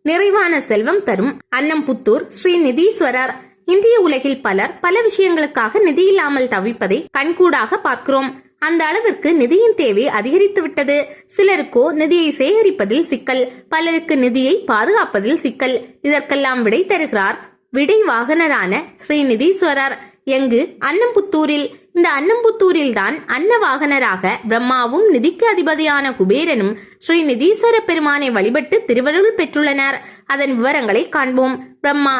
நிறைவான செல்வம் தரும் அன்னம்புத்தூர் ஸ்ரீ நிதீஸ்வரர். இன்றைய உலகில் பலர் பல விஷயங்களுக்காக நிதி இல்லாமல் தவிப்பதை கண்கூடாக பார்க்கிறோம். அந்த அளவிற்கு நிதியின் தேவை அதிகரித்து விட்டது. சிலருக்கோ நிதியை சேகரிப்பதில் சிக்கல், பலருக்கு நிதியை பாதுகாப்பதில் சிக்கல். இதற்கெல்லாம் விடை தருகிறார் விடை வாகனரான ஸ்ரீ நிதீஸ்வரர். எங்கு? அன்னம்புத்தூரில். இந்த அன்னம்புத்தூரில் தான் அன்ன வாகனராக பிரம்மாவும் நிதிக்கு அதிபதியான குபேரனும் ஸ்ரீ நிதீஸ்வர பெருமானை வழிபட்டு திருவருள் பெற்றுள்ளனர். அதன் விவரங்களை காண்போம். பிரம்மா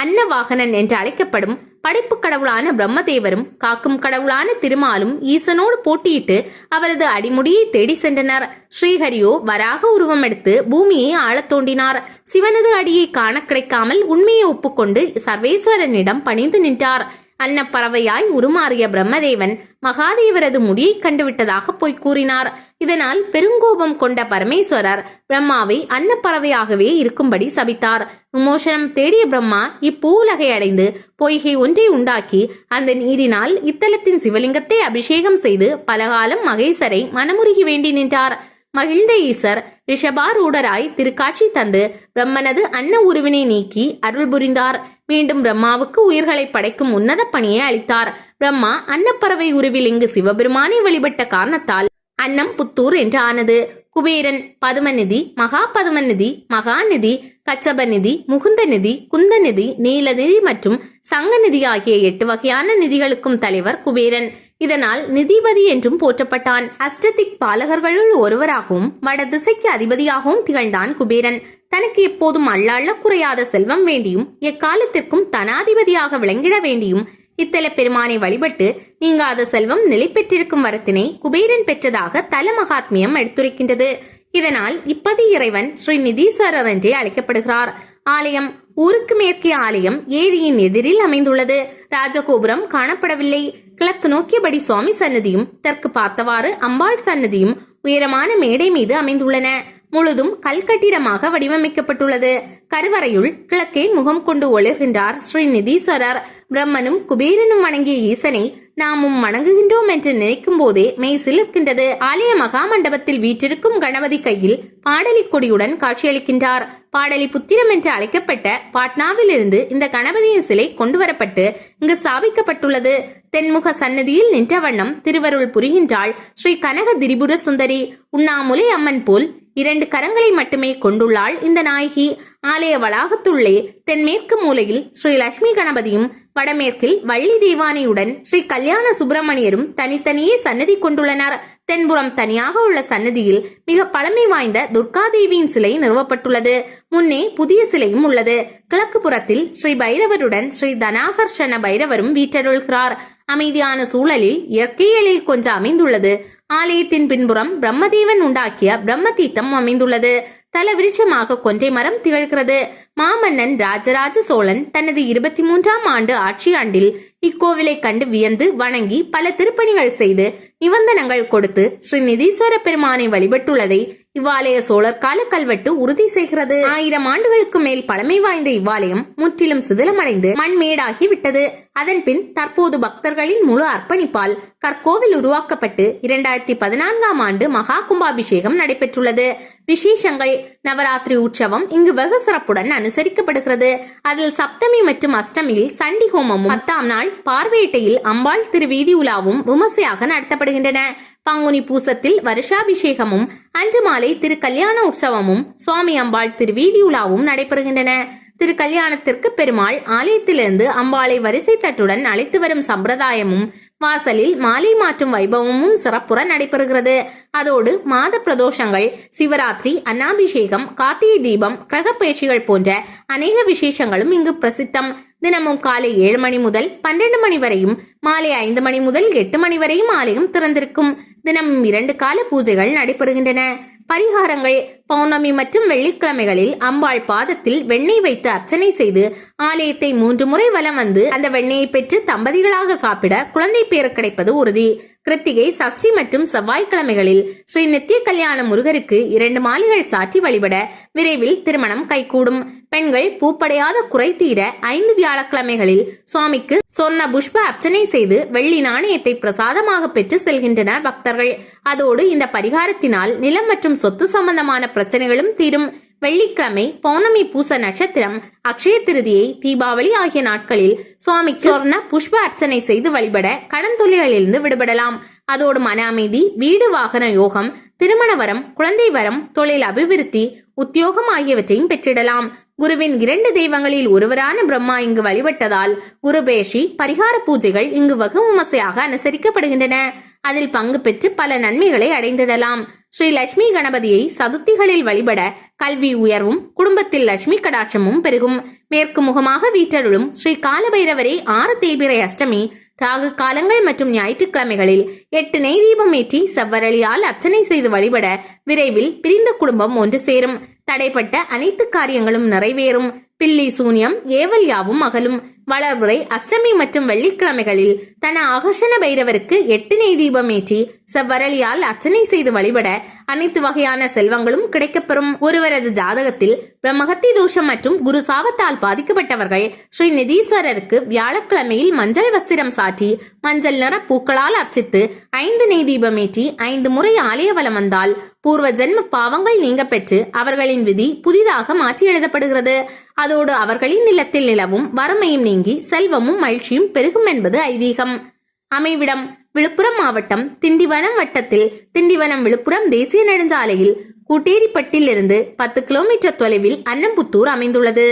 அன்ன வாகனன் என்று அழைக்கப்படும் படைப்பு கடவுளான பிரம்மதேவரும் காக்கும் கடவுளான திருமாலும் ஈசனோடு போட்டியிட்டு அவரது அடிமுடியை தேடி சென்றனர். ஸ்ரீஹரியோ வராக உருவம் எடுத்து பூமியை ஆழத் தோண்டினார். சிவனது அடியை காண கிடைக்காமல் உண்மையை ஒப்புக்கொண்டு சர்வேஸ்வரனிடம் பணிந்து நின்றார். அன்னப்பறவையாய் உருமாறிய பிரம்மதேவன் மகாதேவரது முடியை கண்டுவிட்டதாக போய் கூறினார். இதனால் பெருங்கோபம் கொண்ட பரமேஸ்வரர் பிரம்மாவை அன்னப்பறவையாகவே இருக்கும்படி சபித்தார். விமோசனம் தேடிய பிரம்மா இப்பூலகை அடைந்து பொய்கை ஒன்றை உண்டாக்கி அந்த நீரினால் இத்தலத்தின் சிவலிங்கத்தை அபிஷேகம் செய்து பலகாலம் மகேசரை மனமுருகி வேண்டி நின்றார். மகிழ்ந்த ஈசர் ரிஷபாரூடராய் திருக்காட்சி தந்து பிரம்மனது அன்ன உருவினை நீக்கி அருள் புரிந்தார். மீண்டும் பிரம்மாவுக்கு உயிர்களை படைக்கும் உன்னத பணியை அளித்தார். பிரம்மா அன்னப்பறவை உருவில் இங்கு சிவபெருமானை வழிபட்ட காரணத்தால் அன்னம் புத்தூர் என்று ஆனது. குபேரன் பதுமநிதி, மகா பதுமநிதி, மகாநிதி, கச்சபநிதி, முகுந்தநிதி, குந்தநிதி, நீலநிதி மற்றும் சங்கநிதி ஆகிய 8 வகையான நிதிகளுக்கும் தலைவர் குபேரன். இதனால் நிதிபதி என்றும் போற்றப்பட்டான். அஷ்டதிக் பாலகர்களுள் ஒருவராகவும் வட திசைக்கு அதிபதியாகவும் திகழ்ந்தான் குபேரன். தனக்கு எப்போதும் அள்ள குறையாத செல்வம் வேண்டியும் எக்காலத்திற்கும் தனாதிபதியாக விளங்கிட வேண்டியும் இத்தல பெருமானை வழிபட்டு நீங்காத செல்வம் நிலை பெற்றிருக்கும் வரத்தினை குபேரன் பெற்றதாக தல மகாத்மியம் எடுத்துரைக்கின்றது. இதனால் இப்பதி இறைவன் ஸ்ரீ நிதீஸ்வரர் என்றே அழைக்கப்படுகிறார். ஆலயம் ஊருக்கு மேற்கே ஆலயம் ஏரியின் எதிரில் அமைந்துள்ளது. ராஜகோபுரம் காணப்படவில்லை. கிழக்கு நோக்கியபடி சுவாமி சன்னதியும் தெற்கு பார்த்தவாறு அம்பாள் சன்னதியும் உயரமான மேடை மீது அமைந்துள்ளன. முழுதும் கல்கட்டிடமாக வடிவமைக்கப்பட்டுள்ளது. கருவறையுள் கிழக்கே முகம் கொண்டு ஒளிர்கின்றார் ஸ்ரீ நிதீஸ்வரர். பிரம்மனும் குபேரனும் வணங்கிய ஈசனை நாமும் வணங்குகின்றோம் என்று நினைக்கும் போதே மெய் சிலிர்க்கின்றது. ஆலய மகா மண்டபத்தில் வீற்றிருக்கும் கணபதி கையில் பாடலி கொடியுடன் காட்சியளிக்கின்றார். பாடலி புத்திரம் என்று அழைக்கப்பட்ட பாட்னாவிலிருந்து இந்த கணபதியின் சிலை கொண்டு வரப்பட்டு இங்கு ஸ்தாபிக்கப்பட்டுள்ளது. தென்முக சன்னதியில் நின்ற வண்ணம் திருவருள் புரிகின்றாள் ஸ்ரீ கனக திரிபுர சுந்தரி. உண்ணாமுலை அம்மன் போல் 2 கரங்களை மட்டுமே கொண்டுள்ளாள் இந்த நாயகி. ஆலய வளாகத்துள்ளே தென்மேற்கு மூலையில் ஸ்ரீ லட்சுமி கணபதியும் வடமேற்கில் வள்ளி தேவானையுடன் ஸ்ரீ கல்யாண சுப்பிரமணியரும் தனித்தனியே சன்னதி கொண்டுள்ளனர். தென்புறம் தனியாக உள்ள சன்னதியில் மிக பழமை வாய்ந்த துர்காதேவியின் சிலை நிறுவப்பட்டுள்ளது. முன்னே புதிய சிலையும் உள்ளது. கிழக்கு புறத்தில் ஸ்ரீ பைரவருடன் ஸ்ரீ தனாகர்ஷண பைரவரும் வீற்றருள்கிறார். அமைதியான சூழலில் இயற்கையலில் கொஞ்சம் அமைந்துள்ளது. ஆலயத்தின் பின்புறம் பிரம்மதேவன் உண்டாக்கிய பிரம்ம தீர்த்தம் அமைந்துள்ளது. தல விருட்சமாக கொன்றை மரம் திகழ்கிறது. மாமன்னன் ராஜராஜ சோழன் தனது 23ஆம் ஆண்டு ஆட்சி ஆண்டில் இக்கோவிலை கண்டு வியந்து வணங்கி பல திருப்பணிகள் செய்து நிபந்தனங்கள் கொடுத்து ஸ்ரீ நிதீஸ்வர பெருமானை வழிபட்டுள்ளதை இவ்வாலய சோழர் கால கல்வெட்டு உறுதி செய்கிறது. 1000 ஆண்டுகளுக்கு மேல் பழமை வாய்ந்த இவ்வாலயம் முற்றிலும் சிதிலமடைந்து மண்மேடாகி விட்டது. அதன்பின் தற்போது பக்தர்களின் முழு அர்ப்பணிப்பால் கற்கோவில் உருவாக்கப்பட்டு 2014ஆம் ஆண்டு மகா கும்பாபிஷேகம் நடைபெற்றுள்ளது. விசேஷங்கள்: நவராத்திரி உற்சவம் இங்கு வெகு சிறப்புடன் அனுசரிக்கப்படுகிறது. அதில் சப்தமி மற்றும் அஷ்டமியில் சண்டி ஹோமமும் 10ஆம் நாள் பார்வேட்டையில் அம்பாள் திருவீதி உலாவும் விமர்சையாக நடத்தப்படுகின்றன. பங்குனி பூசத்தில் வருஷாபிஷேகமும் அன்று மாலை திரு கல்யாண உற்சவமும் சுவாமி அம்பாள் திருவீதி உலாவும் நடைபெறுகின்றன. திரு கல்யாணத்திற்கு பெருமாள் ஆலயத்திலிருந்து அம்பாளை வரிசை தட்டுடன் அழைத்து வரும் சம்பிரதாயமும் வாசலில் மாலை மாற்றும் வைபவமும் சிறப்புற நடைபெறுகிறது. அதோடு மாத பிரதோஷங்கள், சிவராத்திரி, அன்னாபிஷேகம், கார்த்திகை தீபம், கிரக பயிற்சிகள் போன்ற அநேக விசேஷங்களும் இங்கு பிரசித்தம். தினமும் காலை 7 மணி முதல் 12 மணி வரையும் மாலை 5 மணி முதல் 8 மணி வரையும் ஆலயம் திறந்திருக்கும். தினமும் 2 கால பூஜைகள் நடைபெறுகின்றன. பரிகாரங்கள்: பௌர்ணமி மற்றும் வெள்ளிக்கிழமைகளில் அம்பாள் பாதத்தில் வெண்ணெய் வைத்து அர்ச்சனை செய்து ஆலயத்தை 3 முறை வலம் வந்து அந்த வெண்ணெயை பெற்று தம்பதிகளாக சாப்பிட குழந்தை பேர் கிடைப்பது உறுதி. கிருத்திகை, சஷ்டி மற்றும் செவ்வாய்க்கிழமைகளில் ஸ்ரீ நித்திய கல்யாண முருகருக்கு 2 மாலைகள் சாற்றி வழிபட விரைவில் திருமணம் கைகூடும். பெண்கள் பூப்படையாத குறை தீர 5 வியாழக்கிழமைகளில் சுவாமிக்கு சொர்ண புஷ்ப அர்ச்சனை செய்து வெள்ளி நாணயத்தை பிரசாதமாக பெற்று செல்கின்றனர் பக்தர்கள். அதோடு இந்த பரிகாரத்தினால் நிலம் மற்றும் சொத்து சம்பந்தமான பிரச்சனைகளும் தீரும். வெள்ளிக்கிழமை பௌர்ணமி பூச நட்சத்திரம், அக்ஷய திருதியை, தீபாவளி ஆகிய நாட்களில் சுவாமிக்கு சொர்ண புஷ்ப அர்ச்சனை செய்து வழிபட கடன் தொல்லைகளிலிருந்து விடுபடலாம். அதோடு மன அமைதி, வீடு வாகன யோகம், திருமண வரம், குழந்தை வரம், தொழில் அபிவிருத்தி, உத்தியோகம் ஆகியவற்றையும் பெற்றிடலாம். குருவின் 2 தெய்வங்களில் ஒருவரான பிரம்மா இங்கு வழிபட்டதால் குருபேஷி பரிகார பூஜைகள் இங்கு வெகு விமர்சையாக அனுசரிக்கப்படுகின்றன. அதில் பங்கு பெற்று பல நன்மைகளை அடைந்திடலாம். ஸ்ரீ லட்சுமி கணபதியை சதுர்த்திகளில் வழிபட கல்வி உயர்வும் குடும்பத்தில் லட்சுமி கடாட்சமும் பெருகும். மேற்கு முகமாக வீற்றருளும் ஸ்ரீ காலபைரவரை 6 தேய்பிறை அஷ்டமி, ராகு காலங்கள் மற்றும் ஞாயிற்றுக்கிழமைகளில் 8 நெய் தீபம் ஏற்றி செவ்வரளியால் அர்ச்சனை செய்து வழிபட விரைவில் பிரிந்த குடும்பம் ஒன்று சேரும். தடைப்பட்ட அனைத்து காரியங்களும் நிறைவேறும். பில்லி சூன்யம் ஏவல் யாவும் அகலும். வளர்புரை அஷ்டமி மற்றும் வெள்ளிக்கிழமைகளில் தன ஆகர்ஷண பைரவருக்கு 8 நெய் தீபம் ஏற்றி செவ்வரளியால் அர்ச்சனை செய்து வழிபட அனைத்து வகையான செல்வங்களும் கிடைக்கப்பெறும். ஒருவரது ஜாதகத்தில் பிரம்மகத்தி தோஷம் மற்றும் குரு சாபத்தால் பாதிக்கப்பட்டவர்கள் ஸ்ரீ நிதீஸ்வரருக்கு வியாழக்கிழமையில் மஞ்சள் வஸ்திரம் சாற்றி மஞ்சள் நிற பூக்களால் அர்ச்சித்து 5 நெய் தீபம் ஏற்றி 5 முறை ஆலய வலம் வந்தால் பூர்வ ஜென்ம பாவங்கள் நீங்க பெற்று அவர்களின் விதி புதிதாக மாற்றி எழுதப்படுகிறது. அதோடு அவர்களின் நிலத்தில் நிலவும் வறுமையும் நீங்கி செல்வமும் மகிழ்ச்சியும் பெருகும் என்பது ஐதீகம். அமைவிடம் விழுப்புரம் மாவட்டம் திண்டிவனம் வட்டத்தில் திண்டிவனம் விழுப்புரம் தேசிய நெடுஞ்சாலையில் கூட்டேரிப்பட்டில் இருந்து 10 கிலோமீட்டர் தொலைவில் அன்னம்புத்தூர் அமைந்துள்ளது.